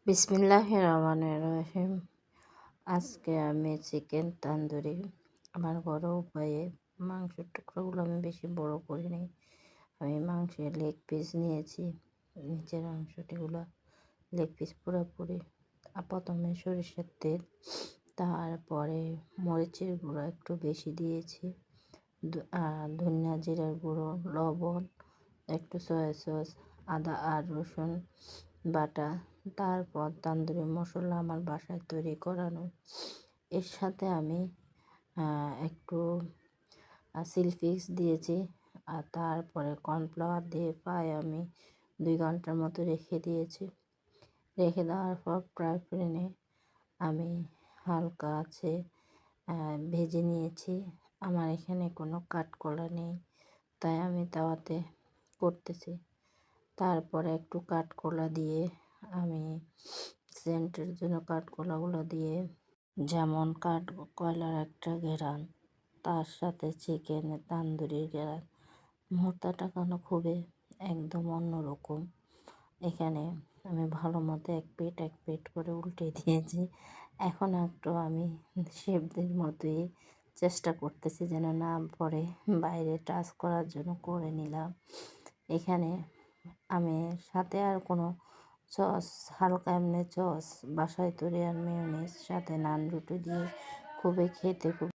বিসমিল্লাহির রহমানির রহিম। আজকে আমি চিকেন তান্দুরি আমার ঘরোয়া উপায়ে মাংসের টুকরোগুলো আমি বেশি বড় করিনি। আমি মাংসের লেগ পিস নিয়েছি, নিচের অংশটিগুলো লেগ পিস পুরোপুরি। প্রথমে সরিষার তেল, তারপরে মরিচের গুঁড়ো একটু বেশি দিয়েছি, ধনিয়া জিরার গুঁড়ো, লবণ, একটু সয়া সস, আদা আর রসুন বাটা, তারপর তান্দুরি মশলা আমার বাসায় তৈরি করানো। এর সাথে আমি একটু চিলি ফ্লেক্স দিয়েছি, আর তারপরে কর্নফ্লাওয়ার দিয়ে প্রায় আমি 2 ঘন্টার মতো রেখে দিয়েছি। রেখে দেওয়ার পর ফ্রাই প্যানে আমি হালকা আছে ভেজে নিয়েছি। আমার এখানে কোনো কাঠকলা নেই, তাই আমি তাওয়াতে করতেছি। তারপরে একটু কাঠকলা দিয়ে আমি সেন্টের জন্য কাঠকলাগুলো দিয়ে, যেমন কাঠকলার একটা ঘেরান, তার সাথে চিকেনের তান্দুরির ঘেরান, মুহূর্তটা কেন খুবই একদম অন্যরকম। এখানে আমি ভালো মতো এক প্লেট করে উল্টে দিয়েছি। এখন একটু আমি শেফদের মতোই চেষ্টা করতেছি যেন না পড়ে, বাইরে টাচ করার জন্য করে নিলাম। এখানে আমি সাথে আর কোনো সস, হালকা এমনি সস বাসায় তৈরি আর মেয়োনিজ, সাথে নান রুটি দিয়ে খুবই খেতে খুব